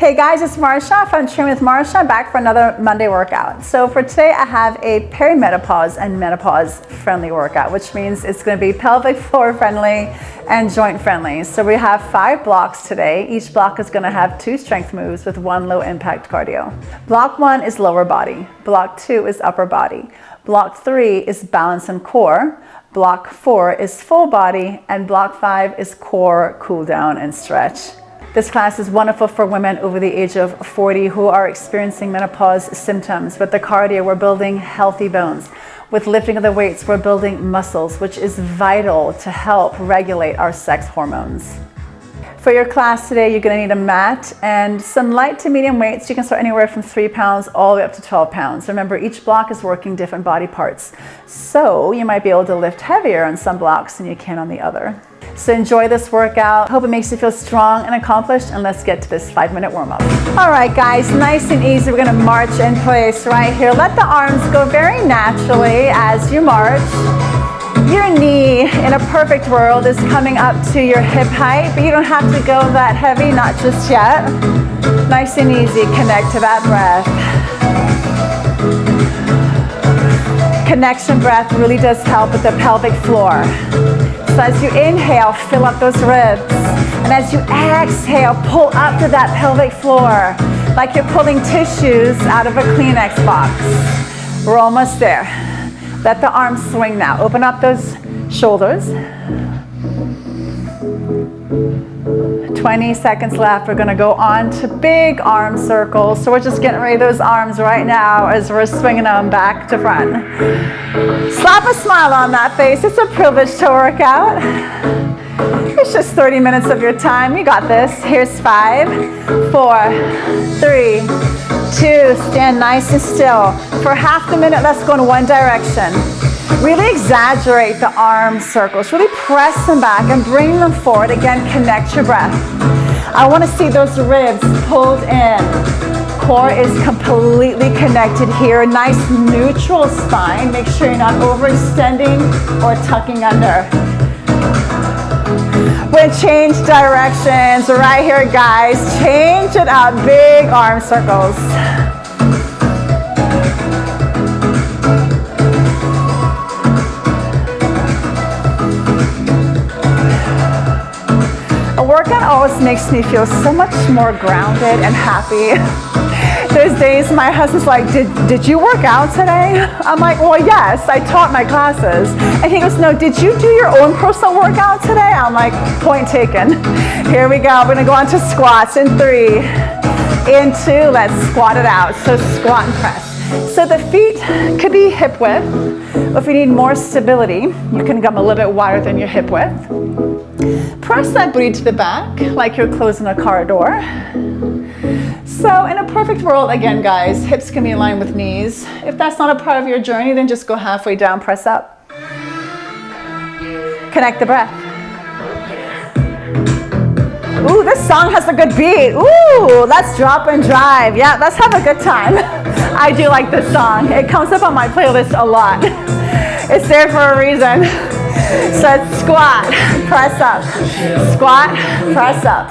Hey guys, it's Marsha from Training with Marsha, back for another Monday workout. So for today I have a perimenopause and menopause-friendly workout, which means it's going to be pelvic floor friendly and joint friendly. So we have 5 blocks today. Each block is going to have 2 strength moves with 1 low impact cardio. Block 1 is lower body. Block 2 is upper body. Block 3 is balance and core. Block 4 is full body, and block 5 is core, cool down, and stretch. This class is wonderful for women over the age of 40 who are experiencing menopause symptoms. With the cardio, we're building healthy bones. With lifting of the weights, we're building muscles, which is vital to help regulate our sex hormones. For your class today, you're going to need a mat and some light to medium weights. You can start anywhere from 3 pounds all the way up to 12 pounds. Remember, each block is working different body parts. So you might be able to lift heavier on some blocks than you can on the other. So enjoy this workout. Hope it makes you feel strong and accomplished, and let's get to this 5-minute warm-up. All right, guys, nice and easy. We're gonna march in place right here. Let the arms go very naturally as you march. Your knee, in a perfect world, is coming up to your hip height, but you don't have to go that heavy, not just yet. Nice and easy, connect to that breath. Connection breath really does help with the pelvic floor. So as you inhale, fill up those ribs. And as you exhale, pull up to that pelvic floor, like you're pulling tissues out of a Kleenex box. We're almost there. Let the arms swing now. Open up those shoulders. 20 seconds left. We're gonna go on to big arm circles. So we're just getting ready those arms right now as we're swinging them back to front. Slap a smile on that face. It's a privilege to work out. It's just 30 minutes of your time. You got this. Here's 5, 4, 3, 2. Stand nice and still. For half the minute, let's go in one direction. Really exaggerate the arm circles. Really press them back and bring them forward. Again, connect your breath. I want to see those ribs pulled in. Core is completely connected here. Nice neutral spine. Make sure you're not overextending or tucking under. We're going to change directions right here, guys. Change it out. Big arm circles. A workout always makes me feel so much more grounded and happy. There's days my husband's like, did you work out today? I'm like, well, yes, I taught my classes. And he goes, no, did you do your own personal workout today? I'm like, point taken. Here we go. We're gonna go on to squats in 3, in 2, let's squat it out. So squat and press. So the feet could be hip width. If you need more stability, you can come a little bit wider than your hip width. Press that booty to the back like you're closing a car door. So in a perfect world, again, guys, hips can be in line with knees. If that's not a part of your journey, then just go halfway down, press up. Connect the breath. Ooh, this song has a good beat. Ooh, let's drop and drive. Yeah, let's have a good time. I do like this song. It comes up on my playlist a lot. It's there for a reason. So it's squat, press up. Squat, press up.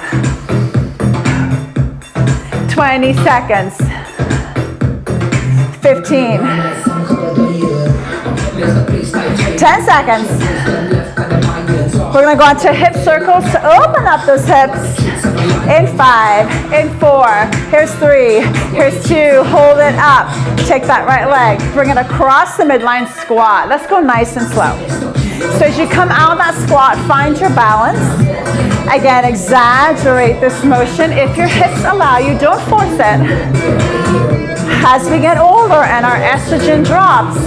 20 seconds. 15. 10 seconds. We're gonna go on to hip circles to open up those hips. In 5, in 4, here's 3, here's 2, hold it up. Take that right leg, bring it across the midline, squat. Let's go nice and slow. So as you come out of that squat, find your balance. Again, exaggerate this motion. If your hips allow you, don't force it. As we get older and our estrogen drops,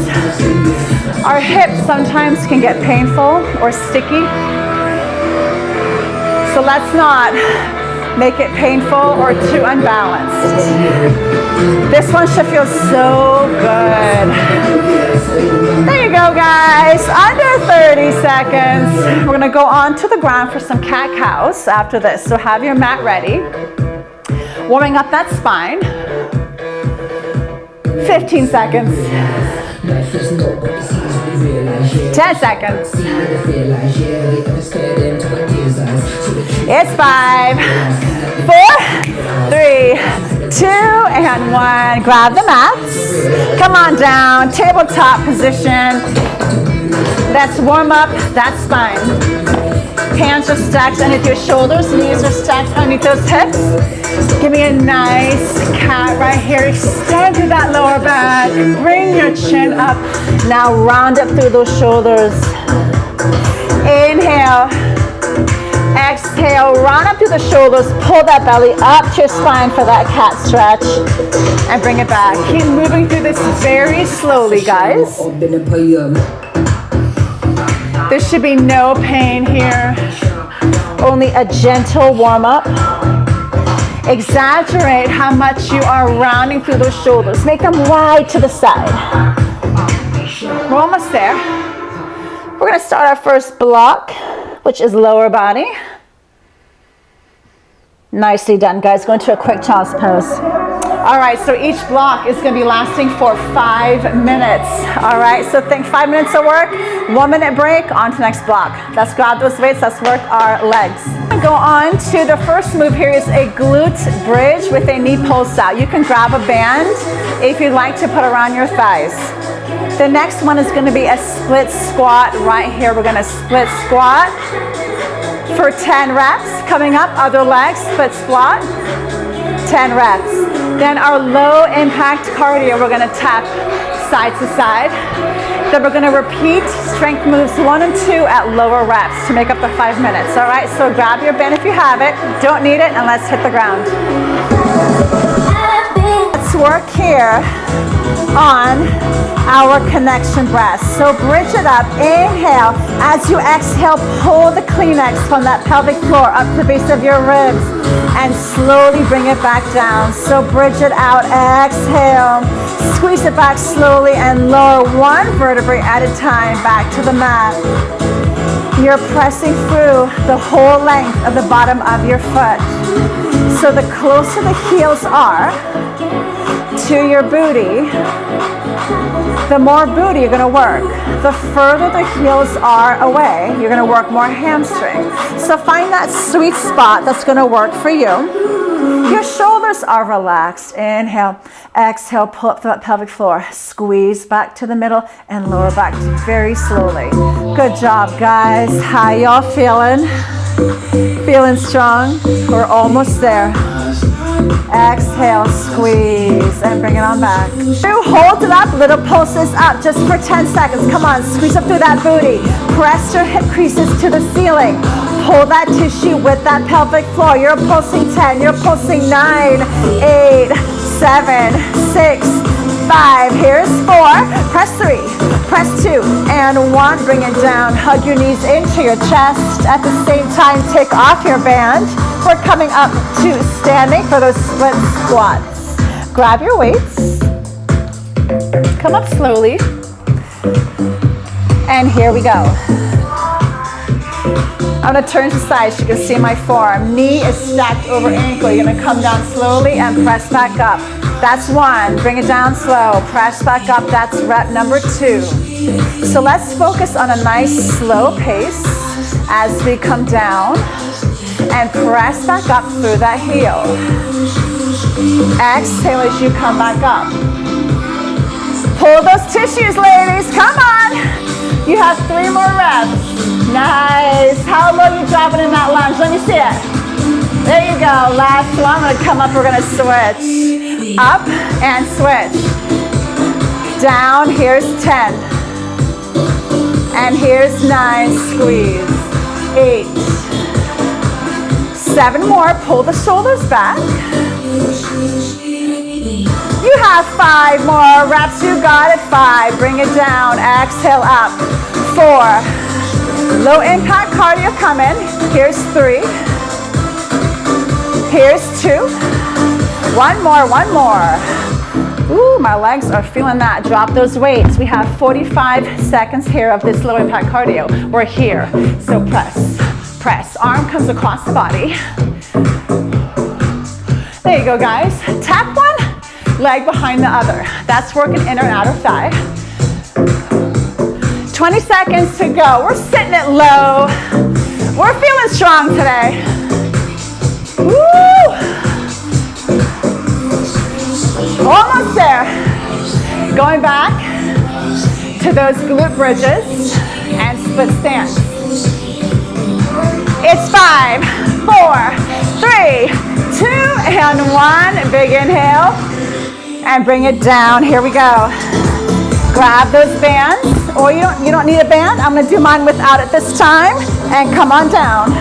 our hips sometimes can get painful or sticky. So let's not make it painful or too unbalanced. This one should feel so good. There you go, guys. Under 30 seconds. We're gonna go on to the ground for some cat-cows after this. So have your mat ready. Warming up that spine. 15 seconds. 10 seconds. It's 5, 4, 3, 2, and 1. Grab the mats. Come on down, tabletop position. Let's warm up that spine. Hands are stacked underneath your shoulders, knees are stacked underneath those hips. Give me a nice cat right here. Extend through that lower back. Bring your chin up. Now round up through those shoulders. Inhale. Exhale, round up through the shoulders. Pull that belly up to your spine for that cat stretch. And bring it back. Keep moving through this very slowly, guys. There should be no pain here. Only a gentle warm up. Exaggerate how much you are rounding through those shoulders. Make them wide to the side. We're almost there. We're going to start our first block, which is lower body. Nicely done, guys. Go into a quick child's pose. All right, so each block is going to be lasting for 5 minutes. All right, so think 5 minutes of work, 1 minute break, on to the next block. Let's grab those weights, let's work our legs. Go on to the first move here is a glute bridge with a knee pulse out. You can grab a band if you'd like to put around your thighs. The next one is going to be a split squat right here. We're going to split squat for 10 reps. Coming up, other leg, split squat, 10 reps. Then our low impact cardio, we're going to tap side to side. Then we're going to repeat strength moves 1 and 2 at lower reps to make up the 5 minutes. All right, so grab your band if you have it. Don't need it, and let's hit the ground. Let's work here on our connection breath. So bridge it up, inhale. As you exhale, pull the Kleenex from that pelvic floor up to the base of your ribs and slowly bring it back down. So bridge it out, exhale. Squeeze it back slowly and lower 1 vertebrae at a time back to the mat. You're pressing through the whole length of the bottom of your foot. So the closer the heels are to your booty, the more booty you're going to work. The further the heels are away, you're going to work more hamstring. So find that sweet spot that's going to work for you. Your shoulders are relaxed. Inhale, exhale, pull up that pelvic floor. Squeeze back to the middle and lower back very slowly. Good job, guys. How y'all feeling? Feeling strong? We're almost there. Exhale, squeeze, and bring it on back. Hold it up, little pulses up just for 10 seconds. Come on, squeeze up through that booty. Press your hip creases to the ceiling. Pull that tissue with that pelvic floor. You're pulsing 10, you're pulsing 9, 8, 7, 6, 5. Here's 4. Press 3, press 2, and 1. Bring it down. Hug your knees into your chest. At the same time, take off your band. We're coming up to standing for those split squats. Grab your weights. Come up slowly. And here we go. I'm going to turn to the side so you can see my forearm. Knee is stacked over ankle. You're going to come down slowly and press back up. That's 1. Bring it down slow. Press back up. That's rep number 2. So let's focus on a nice slow pace as we come down and press back up through that heel. Exhale as you come back up. Pull those tissues, ladies. Come on. You have 3 more reps. Nice. How low are you dropping in that lunge? Let me see it. There you go. Last one. I'm going to come up. We're going to switch. Up and switch. Down. Here's 10. And here's 9. Squeeze. 8. 7 more. Pull the shoulders back. You have 5 more reps. You got it. 5. Bring it down. Exhale up. 4. Low impact cardio coming. Here's 3. Here's 2. 1 more. 1 more. Ooh, my legs are feeling that. Drop those weights. We have 45 seconds here of this low impact cardio. We're here. So press. Press. Arm comes across the body. There you go, guys. Tap 1, leg behind the other. That's working inner and outer thigh. 20 seconds to go. We're sitting it low. We're feeling strong today. Woo! almost there. Going back to those glute bridges and split stance. It's 5, 4, 3, 2, and 1. Big inhale. And bring it down. Here we go. Grab those bands. Or you don't need a band. I'm going to do mine without it this time. And come on down.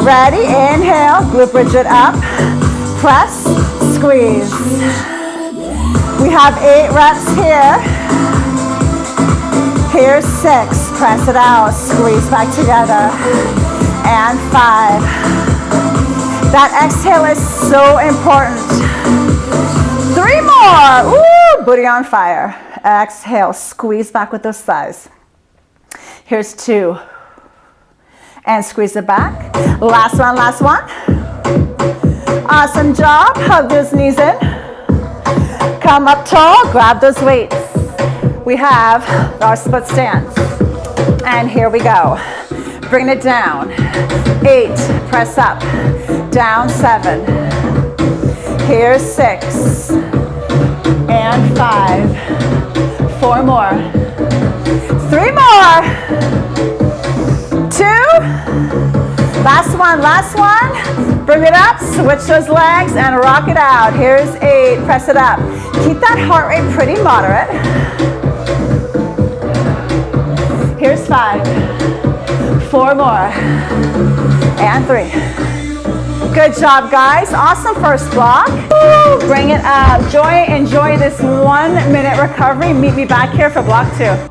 Ready? Inhale. Glute bridge it up. Press. Squeeze. We have 8 reps here. Here's 6. Press it out. Squeeze back together. And 5. That exhale is so important. 3 more. Ooh, booty on fire. Exhale. Squeeze back with those thighs. Here's 2. And squeeze it back. Last one, last one. Awesome job. Hug those knees in. Come up tall. Grab those weights. We have our split stance. And here we go. Bring it down. 8. Press up. Down 7. Here's 6. And 5. 4 more. 3 more. 2. Last one, last one. Bring it up, switch those legs and rock it out. Here's 8, press it up. Keep that heart rate pretty moderate. Here's 5. 4 more. And 3. Good job, guys. Awesome first block. Woo, bring it up. Enjoy this 1 minute recovery. Meet me back here for block 2.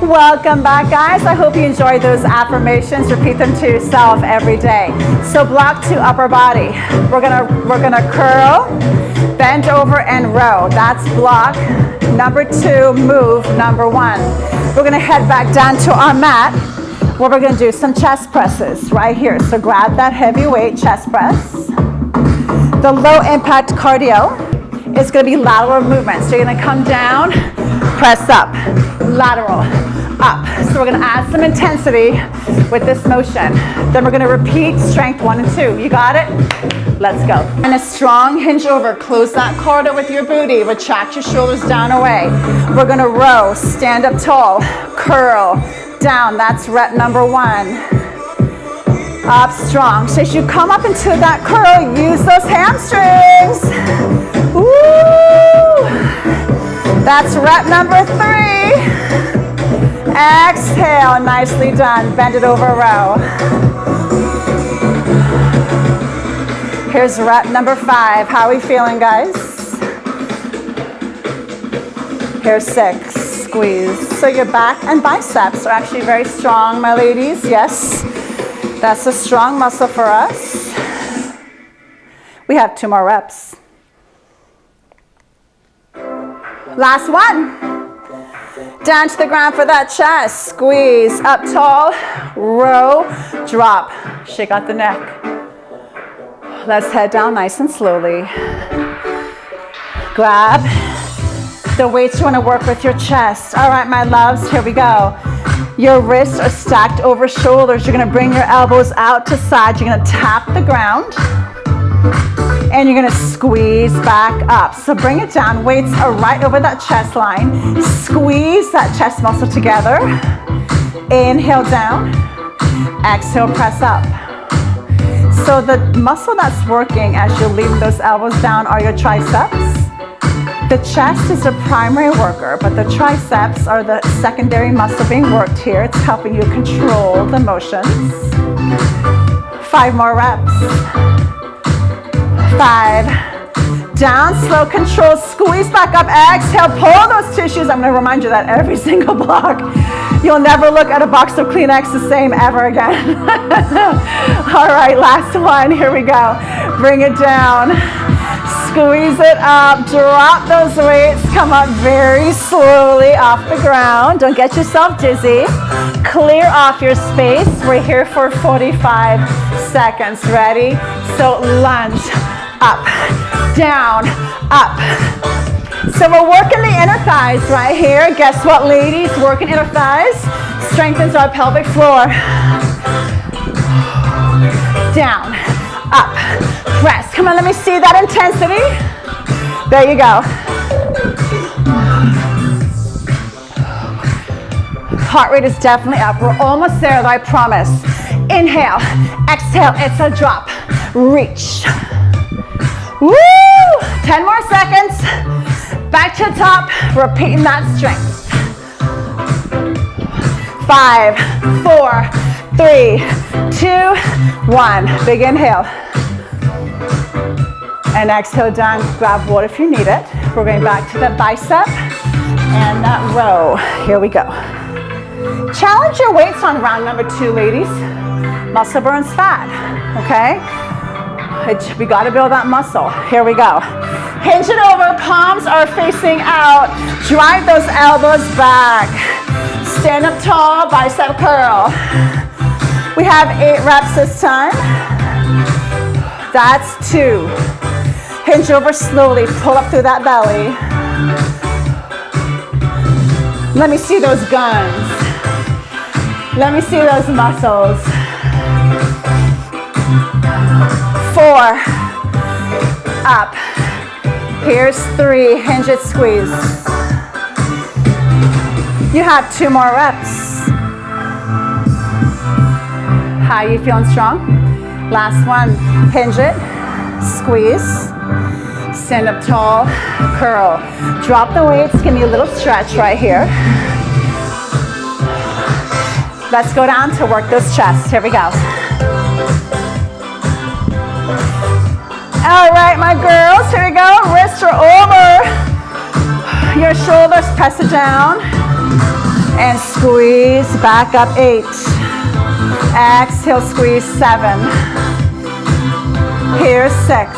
Welcome back, guys. I hope you enjoyed those affirmations. Repeat them to yourself every day. So block 2, upper body. We're gonna curl, bend over and row. That's block number 2, move number 1. We're gonna head back down to our mat where we're gonna do some chest presses right here. So grab that heavy weight chest press. The low impact cardio is gonna be lateral movement. So you're gonna come down, press up, lateral, up. So we're gonna add some intensity with this motion. Then we're gonna repeat strength 1 and 2. You got it? Let's go. And a strong hinge over. Close that corridor with your booty. Retract your shoulders down away. We're gonna row, stand up tall, curl, down. That's rep number 1. Up strong. So as you come up into that curl, use those hamstrings. Woo! That's rep number 3. Exhale, nicely done. Bend it over, row. Here's rep number 5. How are we feeling, guys? Here's 6. Squeeze. So your back and biceps are actually very strong, my ladies. Yes, that's a strong muscle for us. We have 2 more reps. Last one. Down to the ground for that chest. Squeeze. Up tall. Row. Drop. Shake out the neck. Let's head down nice and slowly. Grab the weights you want to work with your chest. All right, my loves, here we go. Your wrists are stacked over shoulders. You're going to bring your elbows out to side. You're going to tap the ground. And you're gonna squeeze back up. So bring it down. Weights are right over that chest line. Squeeze that chest muscle together. Inhale down. Exhale, press up. So the muscle that's working as you're leaving those elbows down are your triceps. The chest is the primary worker, but the triceps are the secondary muscle being worked here. It's helping you control the motions. 5 more reps. 5. Down, slow, control, squeeze back up, exhale, pull those tissues. I'm gonna remind you that every single block. You'll never look at a box of Kleenex the same ever again. All right, last one, here we go. Bring it down, squeeze it up, drop those weights, come up very slowly off the ground. Don't get yourself dizzy. Clear off your space. We're here for 45 seconds. Ready? So lunge, up, down, up. So we're working the inner thighs right here. Guess what, ladies? Working inner thighs strengthens our pelvic floor. Down, up, press. Come on, let me see that intensity. There you go. Heart rate is definitely up. We're almost there, though, I promise. Inhale, exhale, it's a drop. Reach. Woo! 10 more seconds. Back to the top, repeating that strength. 5, 4, 3, 2, 1. Big inhale. And exhale down, grab water if you need it. We're going back to the bicep and that row. Here we go. Challenge your weights on round number 2, ladies. Muscle burns fat, okay? We gotta build that muscle. Here we go. Hinge it over, palms are facing out. Drive those elbows back. Stand up tall, bicep curl. We have 8 reps this time. That's 2. Hinge over slowly, pull up through that belly. Let me see those guns. Let me see those muscles. 4, up. Here's 3, hinge it, squeeze. You have 2 more reps. How are you feeling strong? Last one, hinge it, squeeze. Stand up tall, curl. Drop the weights, give me a little stretch right here. Let's go down to work those chests. Here we go. All right, my girls, here we go. Wrists are over your shoulders, press it down. And squeeze, back up 8. Exhale, squeeze 7. Here's 6.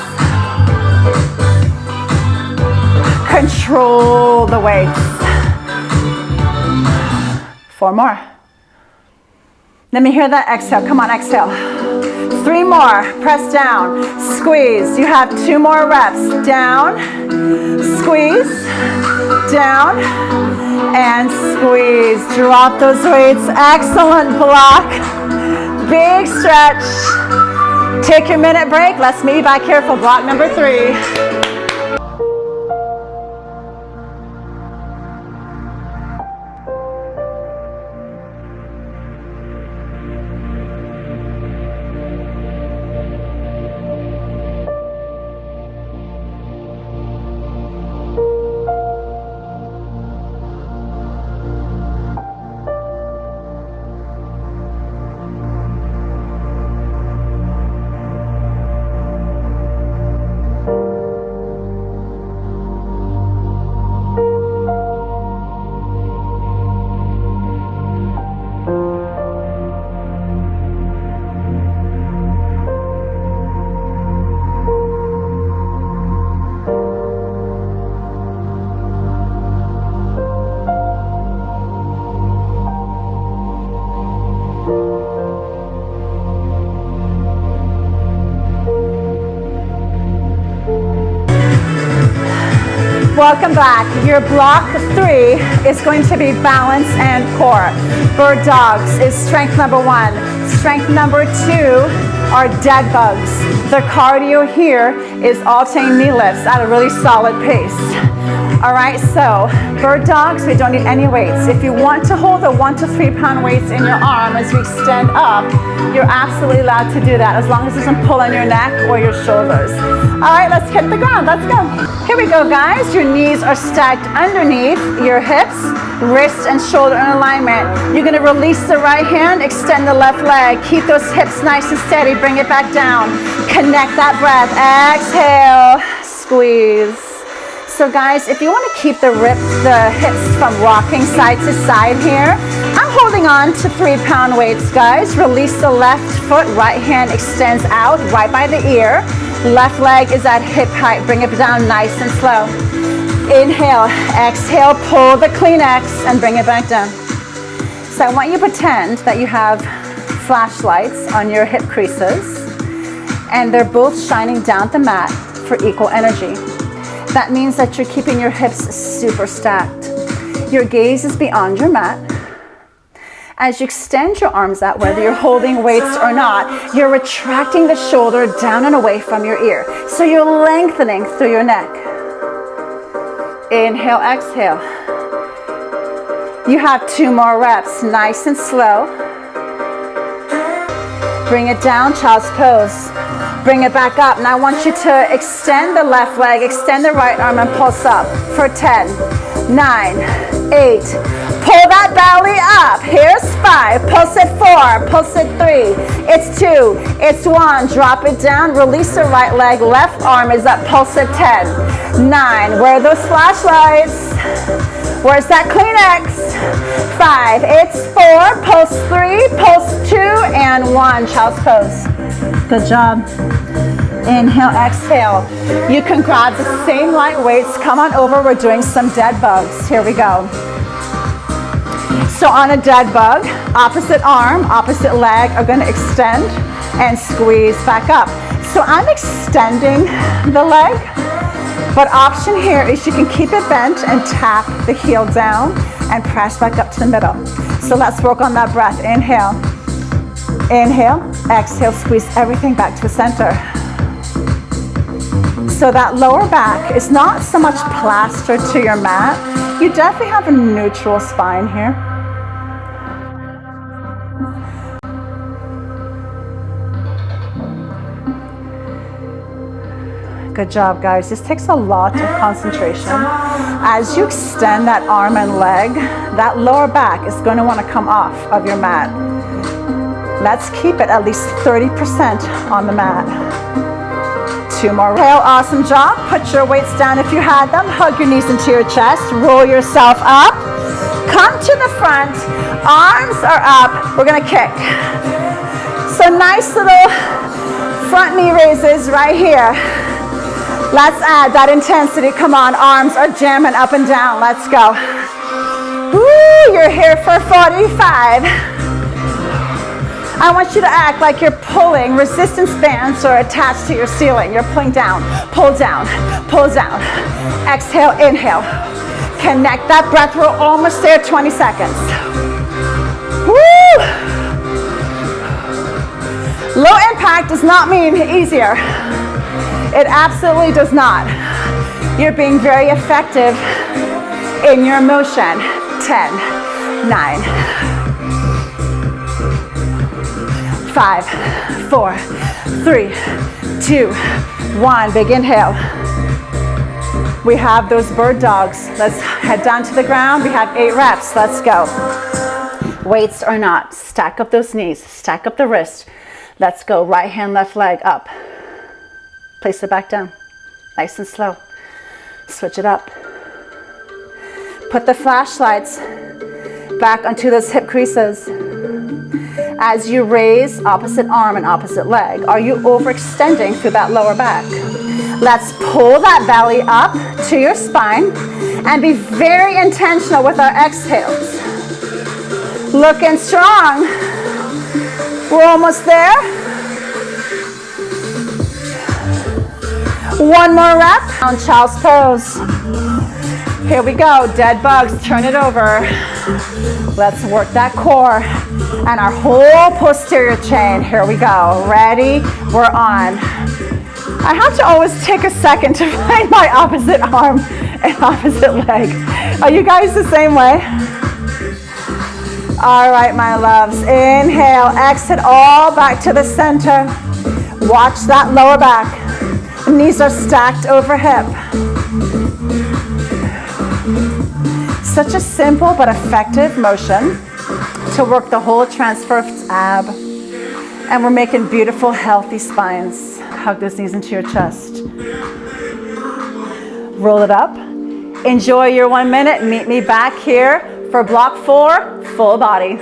Control the weights. 4 more. Let me hear that exhale. Come on, exhale. 3 more. Press down. Squeeze. You have 2 more reps. Down. Squeeze. Down. And squeeze. Drop those weights. Excellent block. Big stretch. Take your minute break. Let's meet back here for block number 3. Welcome back. Your block 3 is going to be balance and core. Bird dogs is strength number 1. Strength number 2 are dead bugs. The cardio here is alternating knee lifts at a really solid pace. All right, so bird dogs, we don't need any weights. If you want to hold the 1 to 3 pound weights in your arm as you extend up, you're absolutely allowed to do that as long as it doesn't pull on your neck or your shoulders. All right, let's hit the ground. Let's go. Here we go, guys. Your knees are stacked underneath your hips, wrist and shoulder in alignment. You're going to release the right hand, extend the left leg. Keep those hips nice and steady. Bring it back down. Connect that breath. Exhale, squeeze. So guys, if you want to keep the hips from rocking side to side here, I'm holding on to 3 pound weights, guys. Release the left foot, right hand extends out right by the ear. Left leg is at hip height. Bring it down nice and slow. Inhale, exhale, pull the Kleenex and bring it back down. So I want you to pretend that you have flashlights on your hip creases and they're both shining down the mat for equal energy. That means that you're keeping your hips super stacked. Your gaze is beyond your mat. As you extend your arms out, whether you're holding weights or not, you're retracting the shoulder down and away from your ear. So you're lengthening through your neck. Inhale, exhale. You have 2 more reps, nice and slow. Bring it down, child's pose. Bring it back up. Now I want you to extend the left leg, extend the right arm and pulse up for 10, 9, 8. Pull that belly up. Here's 5. Pulse it 4. Pulse it 3. It's 2. It's 1. Drop it down. Release the right leg. Left arm is up. Pulse it 10, 9. Where are those flashlights? Where's that Kleenex? 5. It's 4. Pulse 3. Pulse 2 and 1. Child's pose. Good job. Inhale, exhale. You can grab the same light weights. Come on over. We're doing some dead bugs. Here we go. So on a dead bug, opposite arm, opposite leg are going to extend and squeeze back up. So I'm extending the leg, but option here is you can keep it bent and tap the heel down and press back up to the middle. So let's work on that breath. Inhale, inhale, exhale, squeeze everything back to the center. So that lower back is not so much plastered to your mat. You definitely have a neutral spine here. Good job, guys. This takes a lot of concentration. As you extend that arm and leg, that lower back is going to want to come off of your mat. Let's keep it at least 30% on the mat. 2 more. Inhale, awesome job. Put your weights down if you had them. Hug your knees into your chest. Roll yourself up. Come to the front. Arms are up. We're going to kick. So nice little front knee raises right here. Let's add that intensity. Come on, arms are jamming up and down. Let's go. Woo, you're here for 45. I want you to act like you're pulling. Resistance bands are attached to your ceiling. You're pulling down, pull down, pull down. Exhale, inhale. Connect that breath. We're almost there, 20 seconds. Woo! Low impact does not mean easier. It absolutely does not. You're being very effective in your motion. 10, 9, 5, 4, 3, 2, 1. Big inhale. We have those bird dogs. Let's head down to the ground. We have 8 reps. Let's go. Weights or not, stack up those knees, stack up the wrist. Let's go. Right hand, left leg up. Place it back down, nice and slow. Switch it up. Put the flashlights back onto those hip creases. As you raise opposite arm and opposite leg, are you overextending through that lower back? Let's pull that belly up to your spine and be very intentional with our exhales. Looking strong. We're almost there. 1 more rep on child's pose. Here we go, dead bugs, turn it over. Let's work that core and our whole posterior chain. Here we go, ready, we're on. I have to always take a second to find my opposite arm and opposite leg. Are you guys the same way? All right, my loves. Inhale, exhale, all back to the center. Watch that lower back. Knees are stacked over hip. Such a simple but effective motion to work the whole transverse ab. And we're making beautiful, healthy spines. Hug those knees into your chest. Roll it up. Enjoy your 1 minute. Meet me back here for block 4, full body.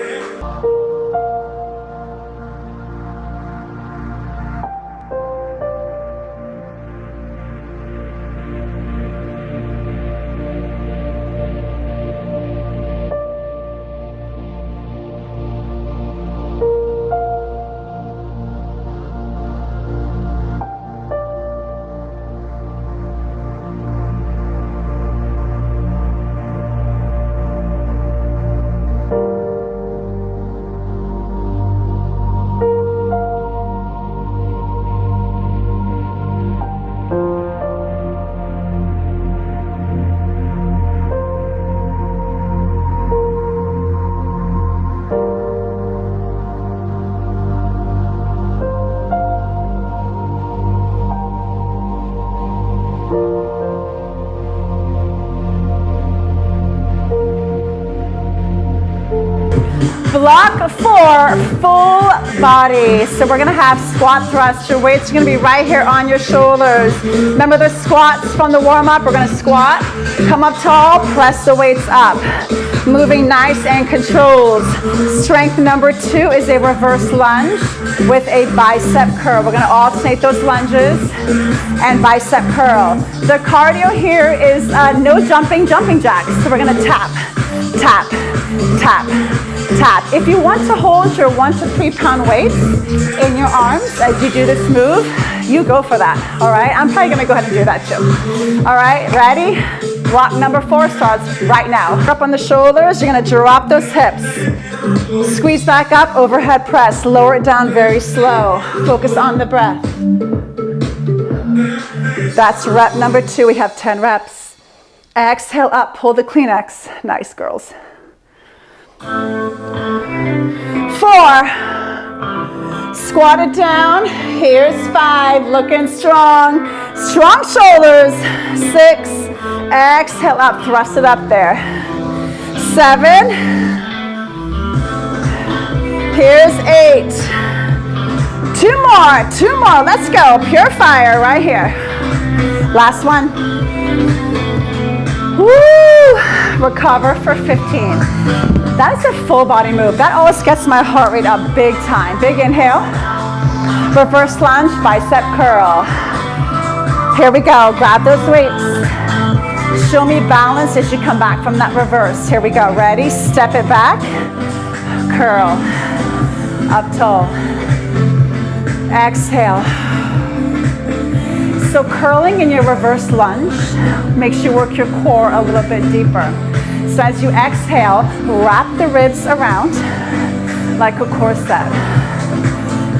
Block 4, full body. So we're gonna have squat thrust. Your weights are gonna be right here on your shoulders. Remember the squats from the warm-up? We're gonna squat, come up tall, press the weights up. Moving nice and controlled. Strength number 2 is a reverse lunge with a bicep curl. We're gonna alternate those lunges and bicep curl. The cardio here is no jumping jacks. So we're gonna tap, tap, tap, tap. If you want to hold your 1 to 3 pound weights in your arms as you do this move, you go for that, all right? I'm probably gonna go ahead and do that too. All right, ready? Block number 4 starts right now. Up on the shoulders, you're gonna drop those hips. Squeeze back up, overhead press. Lower it down very slow. Focus on the breath. That's rep number 2, we have 10 reps. Exhale up, pull the Kleenex. Nice, girls. 4, squat it down. Here's 5, looking strong. Strong shoulders. 6, exhale up, thrust it up there. 7, here's 8. 2 more, let's go. Pure fire right here. Last one. Woo! Recover for 15. That is a full body move. That always gets my heart rate up big time. Big inhale. Reverse lunge, bicep curl. Here we go. Grab those weights. Show me balance as you come back from that reverse. Here we go. Ready? Step it back. Curl. Up tall. Exhale. So curling in your reverse lunge makes you work your core a little bit deeper. So as you exhale, wrap the ribs around like a corset.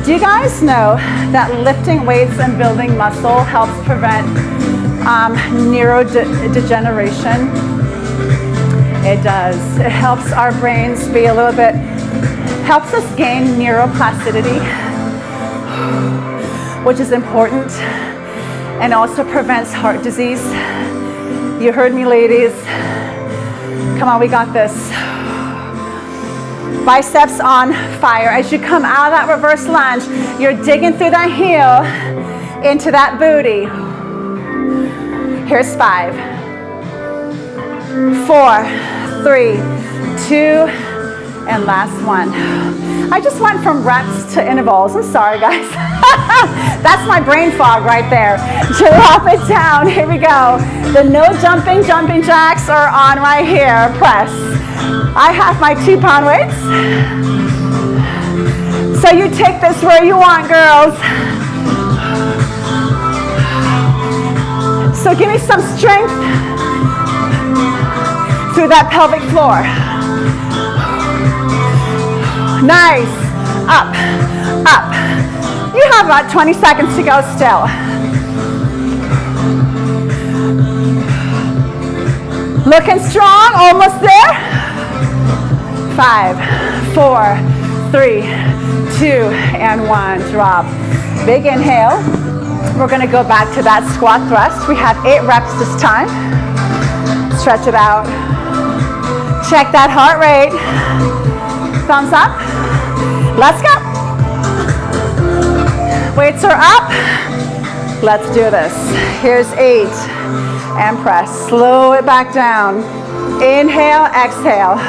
Do you guys know that lifting weights and building muscle helps prevent neurodegeneration? It does. It helps our brains be a little bit, helps us gain neuroplasticity, which is important, and also prevents heart disease. You heard me, ladies. Come on, we got this. Biceps on fire. As you come out of that reverse lunge, you're digging through that heel into that booty. Here's 5, 4, 3, 2, and last one. I just went from reps to intervals. I'm sorry, guys. That's my brain fog right there. Drop it down. Here we go. The no jumping jacks are on right here. Press. I have my 2 pound weights. So you take this where you want, girls. So give me some strength through that pelvic floor. Nice. Up, up. You have about 20 seconds to go still. Looking strong, almost there. 5, 4, 3, 2, and 1. Drop. Big inhale. We're gonna go back to that squat thrust. We have 8 reps this time. Stretch it out. Check that heart rate. Thumbs up. Let's go. Weights are up. Let's do this. Here's 8. And press. Slow it back down. Inhale, exhale.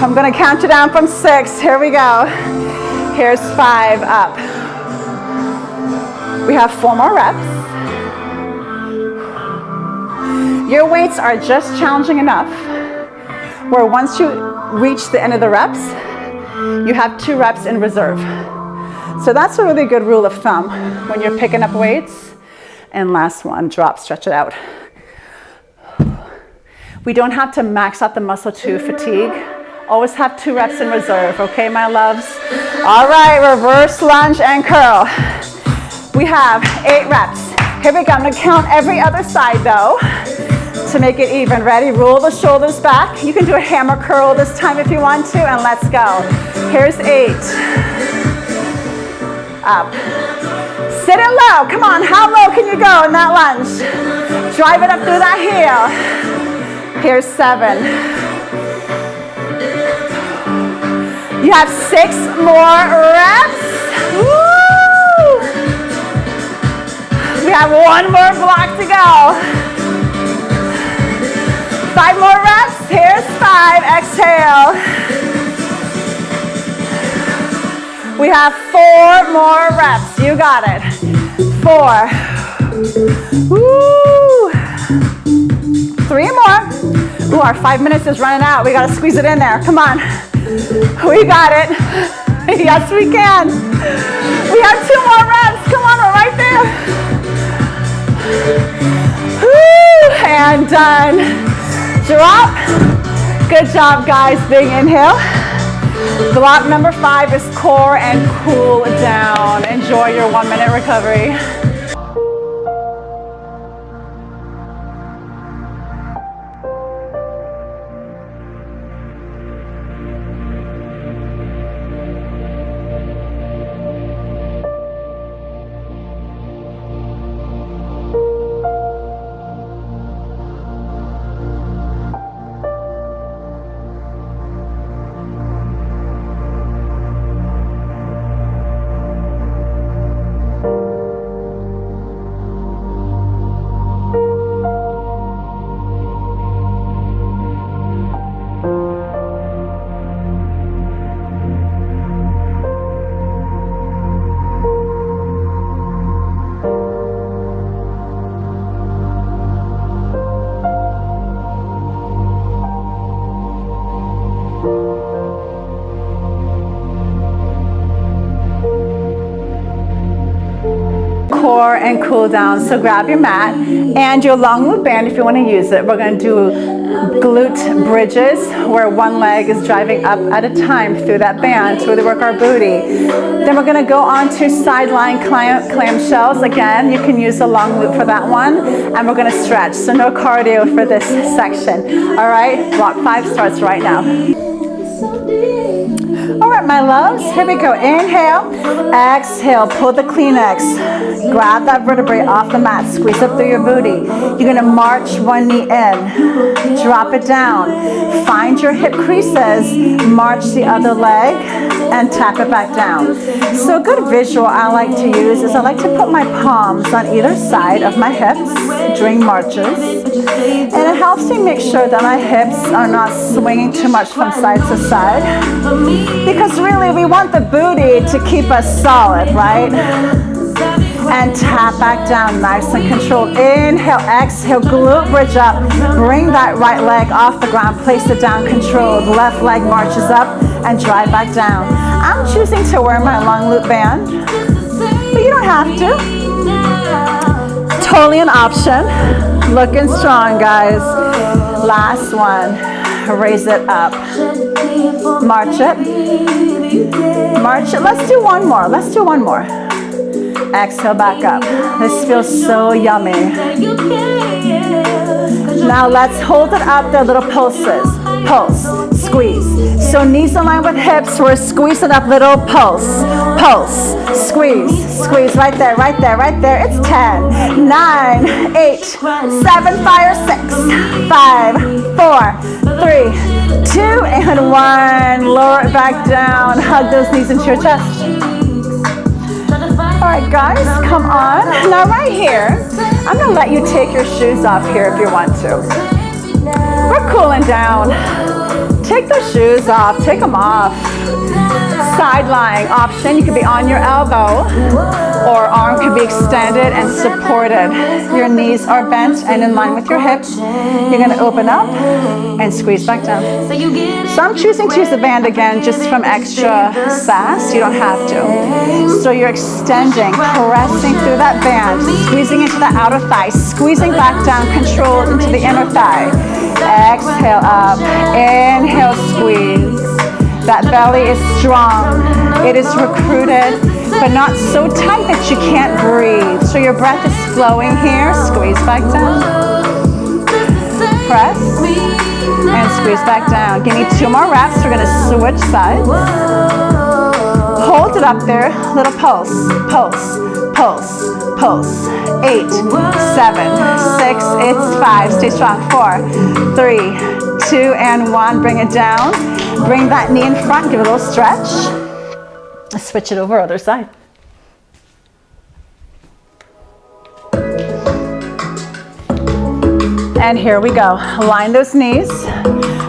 I'm gonna count you down from 6. Here we go. Here's 5 up. We have 4 more reps. Your weights are just challenging enough where once you reach the end of the reps, you have 2 reps in reserve. So that's a really good rule of thumb when you're picking up weights. And last one, drop, stretch it out. We don't have to max out the muscle to fatigue. Always have 2 reps in reserve, okay, my loves? All right, reverse lunge and curl. We have 8 reps. Here we go, I'm gonna count every other side though to make it even. Ready? Roll the shoulders back. You can do a hammer curl this time if you want to, and let's go. Here's 8. Up. Sit it low. Come on, how low can you go in that lunge? Drive it up through that heel. Here's 7. You have 6 more reps. Woo! We have 1 more block to go. 5 more reps. Here's 5. Exhale. We have 4 more reps. You got it. 4. Woo! 3 more. Ooh, our 5 minutes is running out. We gotta squeeze it in there. Come on. We got it. Yes, we can. We have 2 more reps. Come on, we're right there. Woo! And done. Drop. Good job, guys. Big inhale. Block number 5 is core and cool down. Enjoy your 1-minute recovery. Core and cool down. So grab your mat and your long loop band if you want to use it. We're going to do glute bridges where one leg is driving up at a time through that band to really work our booty. Then we're going to go on to sideline clamshells. Again, you can use the long loop for that one. And we're going to stretch. So no cardio for this section. All right, block 5 starts right now. All right, my loves, here we go. Inhale, exhale, pull the Kleenex. Grab that vertebrae off the mat, squeeze up through your booty. You're gonna march one knee in, drop it down. Find your hip creases, march the other leg, and tap it back down. So a good visual I like to use is I like to put my palms on either side of my hips during marches. And it helps me make sure that my hips are not swinging too much from side to side. Because really we want the booty to keep us solid, right? And tap back down, nice and controlled. Inhale, exhale, glute bridge up. Bring that right leg off the ground, place it down, controlled. Left leg marches up and drive back down. I'm choosing to wear my long loop band, but you don't have to. Totally an option. Looking strong, guys. Last one. Raise it up. March it. March it. Let's do one more. Let's do one more. Exhale back up. This feels so yummy. Now let's hold it up there, little pulses. Pulse, squeeze. So knees in line with hips, we're squeezing up, little pulse, pulse, squeeze, squeeze, right there, right there, right there. It's 10, 9, 8, 7, 5, 6, 5, 4, 3, 2, and 1. Lower it back down. Hug those knees into your chest. All right, guys, come on. Now right here, I'm gonna let you take your shoes off here if you want to. We're cooling down. Take the shoes off, take them off. Side lying option, you could be on your elbow or arm could be extended and supported. Your knees are bent and in line with your hips. You're gonna open up and squeeze back down. So I'm choosing to use the band again just from extra sass. You don't have to. So you're extending, pressing through that band, squeezing into the outer thigh, squeezing back down, controlled into the inner thigh. Exhale up, inhale, squeeze. That belly is strong. It is recruited, but not so tight that you can't breathe. So your breath is flowing here. Squeeze back down. Press and squeeze back down. Give me 2 more reps. We're gonna switch sides. Hold it up there. Little pulse, pulse, pulse, pulse. 8, 7, 6, it's 5. Stay strong. 4, 3, 2, and 1. Bring it down. Bring that knee in front. Give it a little stretch. Let's switch it over, other side. And here we go. Line those knees.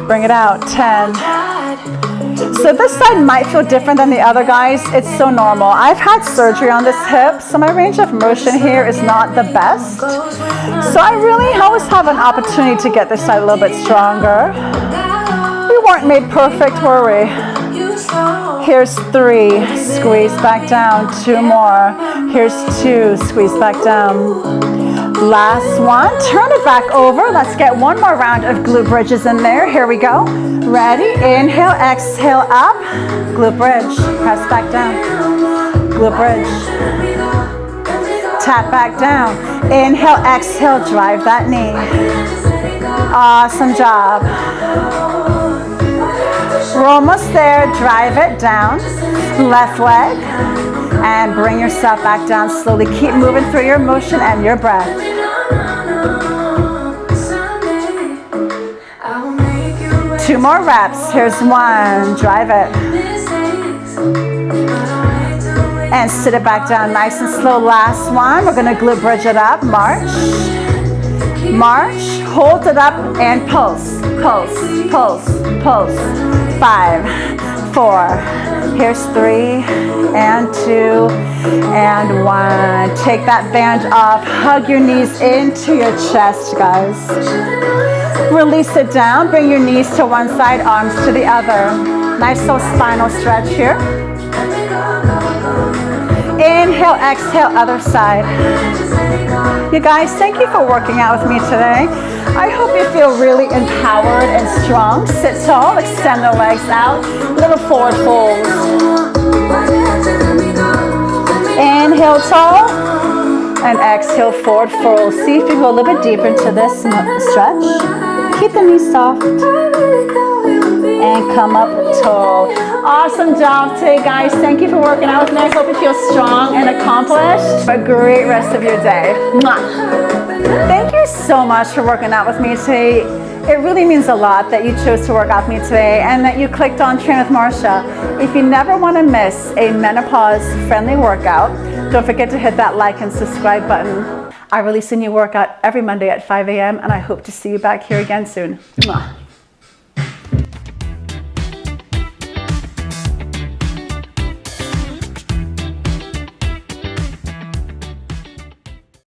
Bring it out. 10. So this side might feel different than the other, guys. It's so normal. I've had surgery on this hip, so my range of motion here is not the best. So I really always have an opportunity to get this side a little bit stronger. We weren't made perfect, were we? Here's 3, squeeze back down. 2 more. Here's 2, squeeze back down. Last one, turn it back over. Let's get 1 more round of glute bridges in there. Here we go. Ready? Inhale, exhale up. Glute bridge, press back down. Glute bridge. Tap back down. Inhale, exhale, drive that knee. Awesome job. We're almost there. Drive it down. Left leg. And bring yourself back down slowly. Keep moving through your motion and your breath. Two more reps. Here's 1. Drive it. And sit it back down nice and slow. Last one. We're going to glute bridge it up. March. March. Hold it up and pulse. Pulse. Pulse. Pulse. 5, 4. Here's 3 and 2 and 1. Take that band off. Hug your knees into your chest, guys. Release it down. Bring your knees to one side, arms to the other. Nice little spinal stretch here. Inhale, exhale, other side. You guys, thank you for working out with me today. I hope you feel really empowered and strong. Sit tall, extend the legs out. Little forward folds. Inhale tall and exhale forward fold. See if you go a little bit deeper into this stretch. Keep the knees soft. And come up tall. Awesome job today, guys. Thank you for working out with me. I hope you feel strong and accomplished. A great rest of your day. Mwah. Thank you so much for working out with me today. It really means a lot that you chose to work out with me today and that you clicked on Train with Marsha. If you never want to miss a menopause-friendly workout, don't forget to hit that like and subscribe button. I release a new workout every Monday at 5 a.m. and I hope to see you back here again soon. Mwah.